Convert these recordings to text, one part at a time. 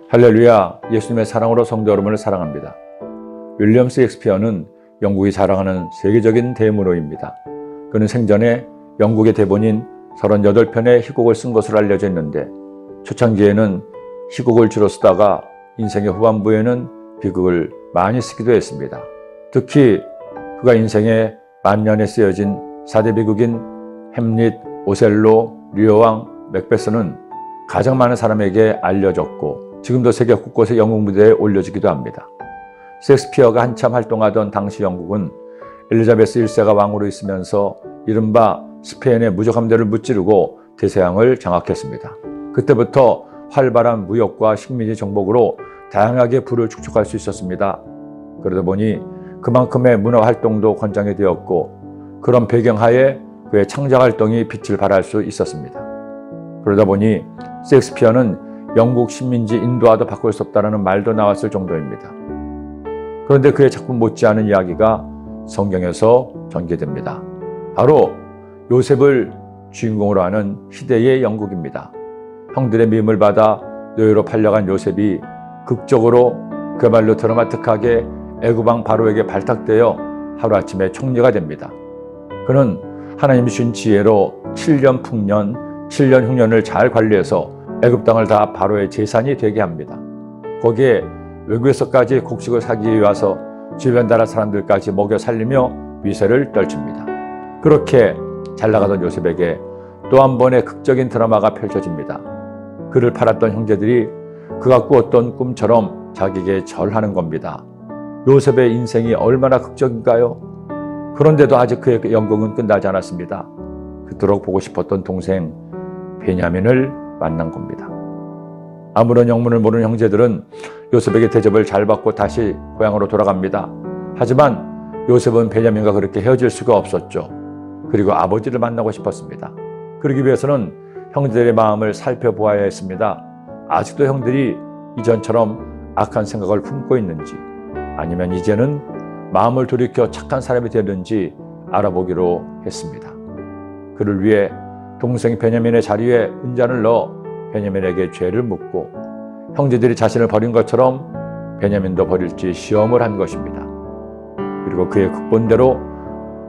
할렐루야, 예수님의 사랑으로 성도 여러분을 사랑합니다. 윌리엄 셰익스피어는 영국이 자랑하는 세계적인 대문호입니다. 그는 생전에 영국의 대본인 38편의 희곡을 쓴 것으로 알려져 있는데, 초창기에는 희곡을 주로 쓰다가 인생의 후반부에는 비극을 많이 쓰기도 했습니다. 특히 그가 인생의 만년에 쓰여진 4대 비극인 햄릿, 오셀로, 리어왕, 맥베스는 가장 많은 사람에게 알려졌고 지금도 세계 곳곳의 영국 무대에 올려지기도 합니다. 셰익스피어가 한참 활동하던 당시 영국은 엘리자베스 1세가 왕으로 있으면서 이른바 스페인의 무적함대를 무찌르고 대서양을 장악했습니다. 그때부터 활발한 무역과 식민지 정복으로 다양하게 부를 축적할 수 있었습니다. 그러다 보니 그만큼의 문화 활동도 권장이 되었고, 그런 배경하에 그의 창작 활동이 빛을 발할 수 있었습니다. 그러다 보니 셰익스피어는 영국 식민지 인도화도 바꿀 수 없다는 말도 나왔을 정도입니다. 그런데 그의 작품 못지않은 이야기가 성경에서 전개됩니다. 바로 요셉을 주인공으로 하는 시대의 영국입니다. 형들의 미움을 받아 노예로 팔려간 요셉이 극적으로 그야말로 드라마틱하게 애굽왕 바로에게 발탁되어 하루아침에 총리가 됩니다. 그는 하나님이 주신 지혜로 7년 풍년, 7년 흉년을 잘 관리해서 애굽 땅을 다 바로의 재산이 되게 합니다. 거기에 외국에서까지 곡식을 사기 위해 와서 주변 나라 사람들까지 먹여 살리며 위세를 떨칩니다. 그렇게 잘 나가던 요셉에게 또 한 번의 극적인 드라마가 펼쳐집니다. 그를 팔았던 형제들이 그가 꾸었던 꿈처럼 자기에게 절하는 겁니다. 요셉의 인생이 얼마나 극적인가요? 그런데도 아직 그의 영광은 끝나지 않았습니다. 그토록 보고 싶었던 동생 베냐민을 만난 겁니다. 아무런 영문을 모르는 형제들은 요셉에게 대접을 잘 받고 다시 고향으로 돌아갑니다. 하지만 요셉은 베냐민과 그렇게 헤어질 수가 없었죠. 그리고 아버지를 만나고 싶었습니다. 그러기 위해서는 형제들의 마음을 살펴보아야 했습니다. 아직도 형들이 이전처럼 악한 생각을 품고 있는지, 아니면 이제는 마음을 돌이켜 착한 사람이 되는지 알아보기로 했습니다. 그를 위해 동생 베냐민의 자리에 은잔을 넣어 베냐민에게 죄를 묻고, 형제들이 자신을 버린 것처럼 베냐민도 버릴지 시험을 한 것입니다. 그리고 그의 극본대로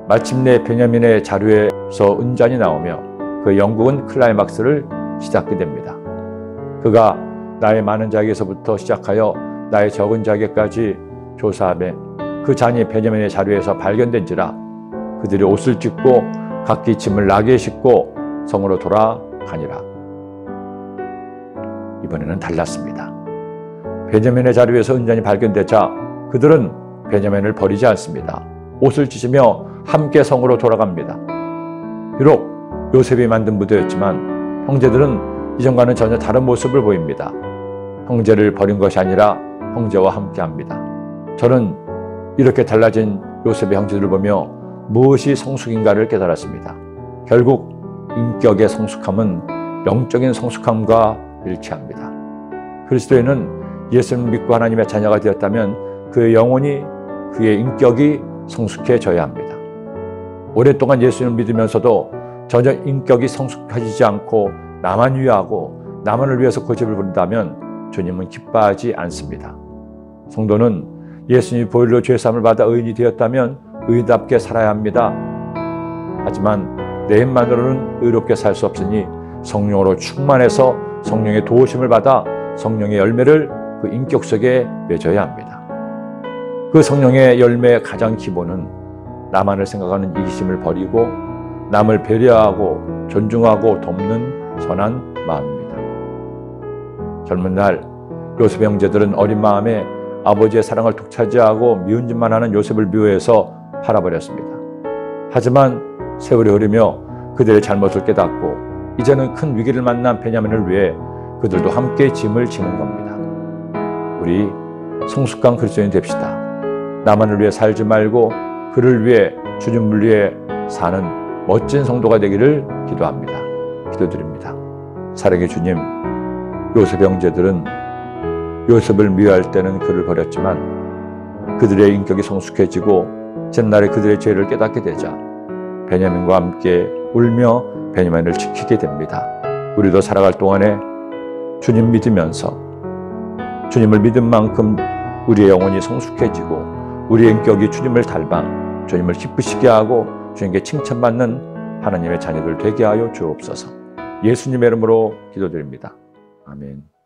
마침내 베냐민의 자루에서 은잔이 나오며 그 영국은 클라이막스를 시작하게 됩니다. 그가 나의 많은 자에게서부터 시작하여 나의 적은 자에게까지 조사하며 그 잔이 베냐민의 자루에서 발견된지라 그들이 옷을 찢고 각기 짐을 나귀에 싣고 성으로 돌아가니라. 이번에는 달랐습니다. 베냐민의 자루에서 은잔이 발견되자 그들은 베냐민을 버리지 않습니다. 옷을 찢으며 함께 성으로 돌아갑니다. 비록 요셉이 만든 무대였지만 형제들은 이전과는 전혀 다른 모습을 보입니다. 형제를 버린 것이 아니라 형제와 함께합니다. 저는 이렇게 달라진 요셉의 형제들을 보며 무엇이 성숙인가를 깨달았습니다. 결국 인격의 성숙함은 영적인 성숙함과 일치합니다. 그리스도인은 예수를 믿고 하나님의 자녀가 되었다면 그의 영혼이, 그의 인격이 성숙해져야 합니다. 오랫동안 예수님을 믿으면서도 전혀 인격이 성숙해지지 않고 나만 위하고 나만을 위해서 고집을 부린다면 주님은 기뻐하지 않습니다. 성도는 예수님이 보혈로 죄사함을 받아 의인이 되었다면 의인답게 살아야 합니다. 하지만 내 힘만으로는 의롭게 살 수 없으니 성령으로 충만해서 성령의 도우심을 받아 성령의 열매를 그 인격 속에 맺어야 합니다. 그 성령의 열매의 가장 기본은 나만을 생각하는 이기심을 버리고 남을 배려하고 존중하고 돕는 선한 마음입니다. 젊은 날 요셉의 형제들은 어린 마음에 아버지의 사랑을 독차지하고 미운 짓만 하는 요셉을 미워해서 팔아버렸습니다. 하지만 세월이 흐르며 그들의 잘못을 깨닫고 이제는 큰 위기를 만난 베냐민을 위해 그들도 함께 짐을 지는 겁니다. 우리 성숙한 그리스도인 됩시다. 나만을 위해 살지 말고 그를 위해, 주님을 위해 사는 멋진 성도가 되기를 기도합니다. 기도드립니다. 사랑의 주님, 요셉 형제들은 요셉을 미워할 때는 그를 버렸지만 그들의 인격이 성숙해지고 전날에 그들의 죄를 깨닫게 되자 베냐민과 함께 울며 베냐민을 지키게 됩니다. 우리도 살아갈 동안에 주님 믿으면서 주님을 믿은 만큼 우리의 영혼이 성숙해지고 우리의 인격이 주님을 닮아 주님을 기쁘시게 하고 주님께 칭찬받는 하나님의 자녀들 되게 하여 주옵소서. 예수님의 이름으로 기도드립니다. 아멘.